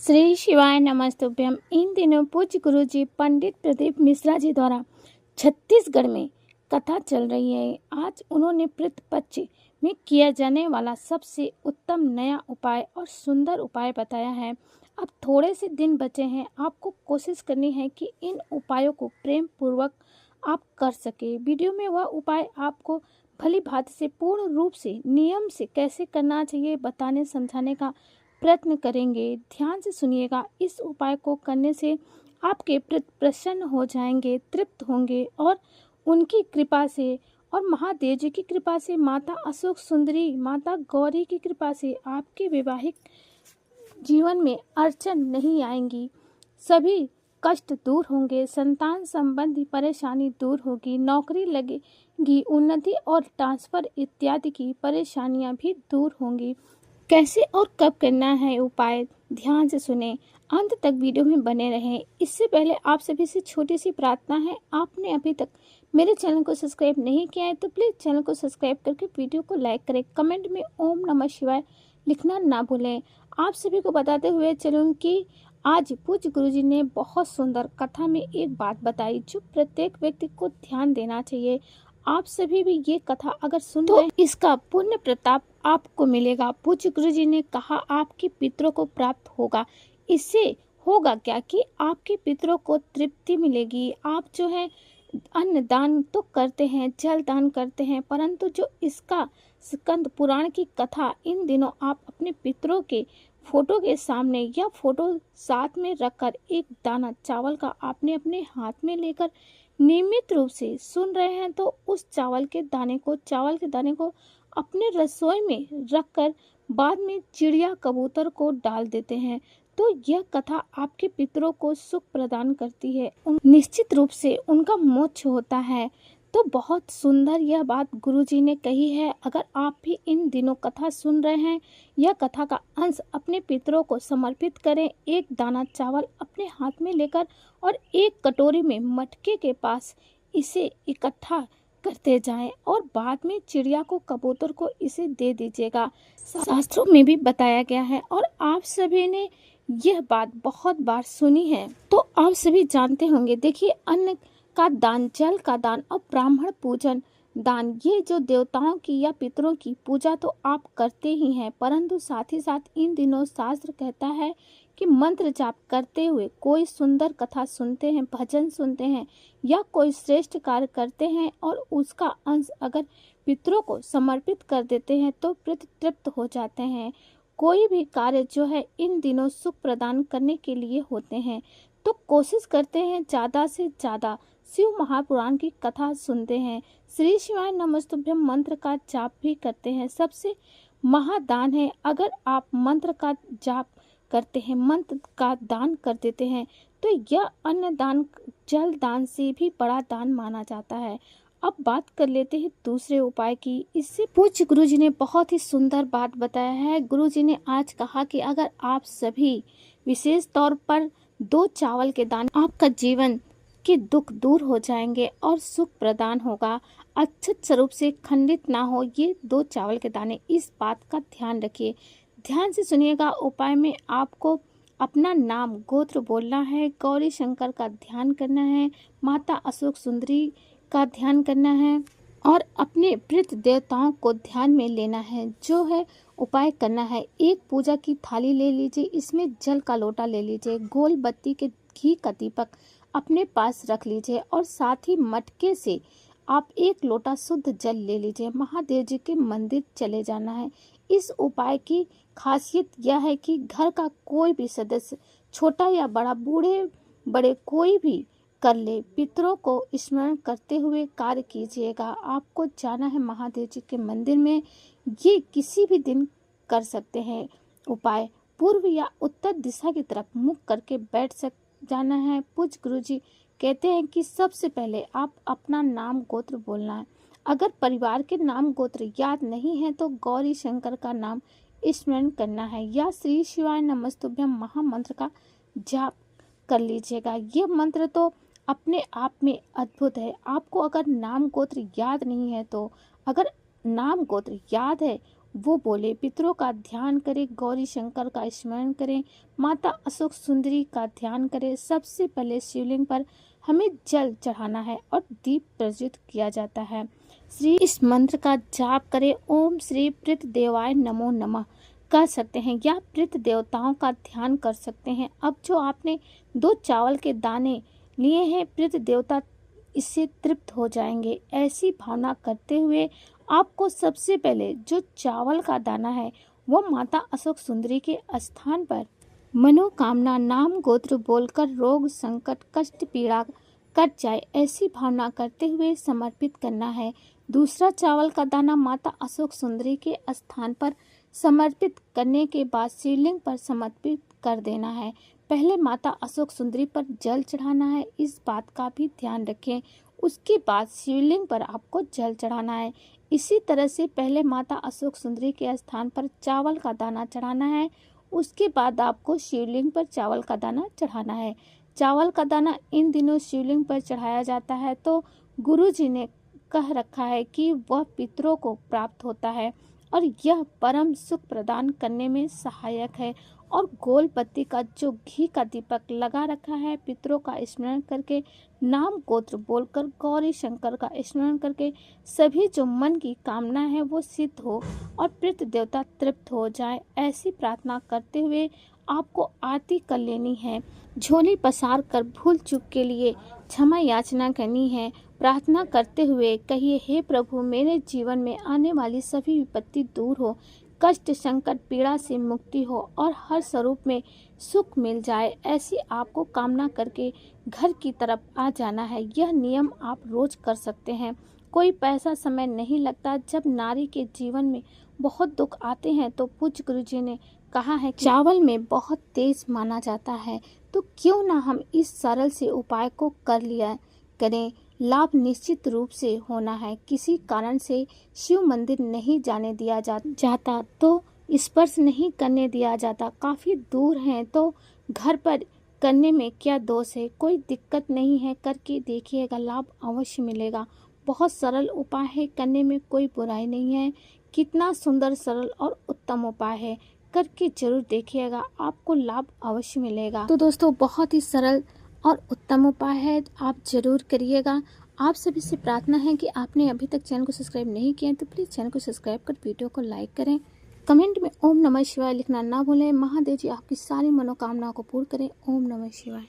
श्री शिवाय नमस्तुभ्यम। इन दिनों पूज्य गुरु जी पंडित प्रदीप मिश्रा जी द्वारा छत्तीसगढ़ में कथा चल रही है। आज उन्होंने पितृपक्ष में किया जाने वाला सबसे उत्तम नया उपाय और सुंदर उपाय बताया है। अब थोड़े से दिन बचे हैं, आपको कोशिश करनी है कि इन उपायों को प्रेम पूर्वक आप कर सके। वीडियो में वह उपाय आपको भली भांति से पूर्ण रूप से नियम से कैसे करना चाहिए बताने समझाने का प्रयत्न करेंगे। ध्यान से सुनिएगा। इस उपाय को करने से आपके प्रति प्रसन्न हो जाएंगे, तृप्त होंगे और उनकी कृपा से और महादेव जी की कृपा से, माता अशोक सुंदरी, माता गौरी की कृपा से आपके वैवाहिक जीवन में अड़चन नहीं आएंगी। सभी कष्ट दूर होंगे, संतान संबंधी परेशानी दूर होगी, नौकरी लगेगी, उन्नति और ट्रांसफर इत्यादि की परेशानियां भी दूर होंगी। कैसे और कब करना है उपाय, ध्यान से सुने, अंत तक वीडियो में बने रहें। इससे पहले आप सभी से छोटी सी प्रार्थना है, आपने अभी तक मेरे चैनल को सब्सक्राइब नहीं किया है तो प्लीज़ चैनल को सब्सक्राइब करके वीडियो को लाइक करें। कमेंट में ओम नमः शिवाय लिखना ना भूलें। आप सभी को बताते हुए चलूँ कि आज पूज्य गुरुजी ने बहुत सुंदर कथा में एक बात बताई जो प्रत्येक व्यक्ति को ध्यान देना चाहिए। आप सभी भी ये कथा अगर सुन तो इसका पुण्य प्रताप आपको मिलेगा। पूज्य गुरुजी ने कहा आपके पितरों को प्राप्त होगा। इससे होगा क्या कि आपके पितरों को तृप्ति मिलेगी। आप जो है अन्न दान तो करते हैं, जल दान करते हैं, परंतु जो इसका स्कंद पुराण की कथा इन दिनों आप अपने पितरों के फोटो के सामने या फोटो साथ में रखकर एक दाना चावल का आपने अपने हाथ में लेकर नियमित रूप से सुन रहे हैं तो उस चावल के दाने को अपने रसोई में रखकर बाद में चिड़िया कबूतर को डाल देते हैं तो यह कथा आपके पितरों को सुख प्रदान करती है। निश्चित रूप से उनका मोक्ष होता है। तो बहुत सुंदर यह बात गुरुजी ने कही है। अगर आप भी इन दिनों कथा सुन रहे हैं, यह कथा का अंश अपने पितरों को समर्पित करें। एक दाना चावल अपने हाथ में लेकर और एक कटोरी में मटके के पास इसे इकट्ठा करते जाएं और बाद में चिड़िया को, कबूतर को इसे दे दीजिएगा। शास्त्रों में भी बताया गया है और आप सभी ने यह बात बहुत बार सुनी है तो आप सभी जानते होंगे। देखिए, अन्न का दान, जल का दान और ब्राह्मण पूजन दान, ये जो देवताओं की या पितरों की पूजा तो आप करते ही हैं, परंतु साथ ही साथ इन दिनों शास्त्र कहता है कि मंत्र जाप करते हुए कोई सुंदर कथा सुनते हैं, भजन सुनते हैं या कोई श्रेष्ठ कार्य करते हैं और उसका अंश अगर पितरों को समर्पित कर देते हैं तो तृप्त हो जाते हैं। कोई भी कार्य जो है इन दिनों सुख प्रदान करने के लिए होते हैं तो कोशिश करते हैं ज़्यादा से ज़्यादा शिव महापुराण की कथा सुनते हैं, श्री शिवाय नमस्तुभ्यम मंत्र का जाप भी करते हैं। सबसे महादान है अगर आप मंत्र का जाप करते हैं, मंत्र का दान कर देते हैं तो यह अन्न दान, जल दान से भी बड़ा दान माना जाता है। अब बात कर लेते हैं दूसरे उपाय की। इससे पूज्य गुरुजी ने बहुत ही सुंदर बात बताया है। गुरुजी ने आज कहा कि अगर आप सभी विशेष तौर पर 2 चावल के दाने, आपका जीवन के दुख दूर हो जाएंगे और सुख प्रदान होगा, अक्षत स्वरूप से खंडित ना हो। ये 2 चावल के दाने, इस बात का ध्यान रखिए। ध्यान से सुनिएगा। उपाय में आपको अपना नाम गोत्र बोलना है, गौरी शंकर का ध्यान करना है, माता अशोक सुंदरी का ध्यान करना है और अपने प्रीत देवताओं को ध्यान में लेना है। जो है उपाय करना है, एक पूजा की थाली ले लीजिए, इसमें जल का लोटा ले लीजिए, गोल बत्ती के घी का दीपक अपने पास रख लीजिए और साथ ही मटके से आप 1 लोटा शुद्ध जल ले लीजिए। महादेव जी के मंदिर चले जाना है। इस उपाय की खासियत यह है कि घर का कोई भी सदस्य, छोटा या बड़ा, बूढ़े बड़े कोई भी कर ले, पितरों को स्मरण करते हुए कार्य कीजिएगा। आपको जाना है महादेव जी के मंदिर में। ये किसी भी दिन कर सकते हैं। उपाय पूर्व या उत्तर दिशा की तरफ मुख करके जाना है। पूज्य गुरुजी कहते हैं कि सबसे पहले आप अपना नाम गोत्र बोलना है। अगर परिवार के नाम गोत्र याद नहीं है तो गौरी शंकर का नाम स्मरण करना है या श्री शिवाय नमस्तुभ्यम महामंत्र का जाप कर लीजिएगा। यह मंत्र तो अपने आप में अद्भुत है। आपको अगर नाम गोत्र याद नहीं है तो अगर नाम गोत्र याद है वो बोले, पितरों का ध्यान करें, गौरी शंकर का स्मरण करें, माता अशोक सुंदरी का ध्यान करें। सबसे पहले शिवलिंग पर हमें जल चढ़ाना है और दीप प्रज्वलित किया जाता है। इस मंत्र का जाप करें, ओम श्री प्रीत देवाय नमो नमः कर सकते हैं या प्रीत देवताओं का ध्यान कर सकते हैं। अब जो आपने 2 चावल के दाने लिए हैं, प्रीत देवता इससे तृप्त हो जाएंगे। ऐसी भावना करते हुए आपको सबसे पहले जो चावल का दाना है वो माता अशोक सुंदरी के स्थान पर मनोकामना नाम गोत्र बोलकर रोग संकट कष्ट पीड़ा कट जाए, ऐसी भावना करते हुए समर्पित करना है। दूसरा चावल का दाना माता अशोक सुंदरी के स्थान पर समर्पित करने के बाद शिवलिंग पर समर्पित कर देना है। पहले माता अशोक सुंदरी पर जल चढ़ाना है, इस बात का भी ध्यान रखें। उसके बाद शिवलिंग पर आपको जल चढ़ाना है। इसी तरह से पहले माता अशोक सुंदरी के स्थान पर चावल का दाना चढ़ाना है, उसके बाद आपको शिवलिंग पर चावल का दाना चढ़ाना है। चावल का दाना इन दिनों शिवलिंग पर चढ़ाया जाता है तो गुरुजी ने कह रखा है कि वह पितरों को प्राप्त होता है और यह परम सुख प्रदान करने में सहायक है। और गोल बत्ती का जो घी का दीपक लगा रखा है, पितरों का स्मरण करके नाम गोत्र बोलकर गौरी शंकर का स्मरण करके सभी जो मन की कामना है वो सिद्ध हो और प्रीत देवता तृप्त हो जाए, ऐसी प्रार्थना करते हुए आपको आरती कर लेनी है। झोली पसार कर भूल चूक के लिए क्षमा याचना करनी है। प्रार्थना करते हुए कहिए, हे प्रभु, मेरे जीवन में आने वाली सभी विपत्ति दूर हो, कष्ट संकट पीड़ा से मुक्ति हो और हर स्वरूप में सुख मिल जाए, ऐसी आपको कामना करके घर की तरफ आ जाना है। यह नियम आप रोज कर सकते हैं। कोई पैसा समय नहीं लगता। जब नारी के जीवन में बहुत दुख आते हैं तो पूज्य गुरुजी ने कहा है कि चावल में बहुत तेज माना जाता है, तो क्यों ना हम इस सरल से उपाय को कर लिया करें। लाभ निश्चित रूप से होना है। किसी कारण से शिव मंदिर नहीं जाने दिया जाता तो स्पर्श नहीं करने दिया जाता, काफी दूर हैं तो घर पर करने में क्या दोष है, कोई दिक्कत नहीं है, करके देखिएगा, लाभ अवश्य मिलेगा। बहुत सरल उपाय है, करने में कोई बुराई नहीं है। कितना सुंदर सरल और उत्तम उपाय है, करके जरूर देखिएगा, आपको लाभ अवश्य मिलेगा। तो दोस्तों, बहुत ही सरल और उत्तम उपाय है, आप जरूर करिएगा। आप सभी से प्रार्थना है कि आपने अभी तक चैनल को सब्सक्राइब नहीं किया है तो प्लीज़ चैनल को सब्सक्राइब कर वीडियो को लाइक करें। कमेंट में ओम नमः शिवाय लिखना ना भूलें। महादेव जी आपकी सारी मनोकामनाओं को पूर्ण करें। ओम नमः शिवाय।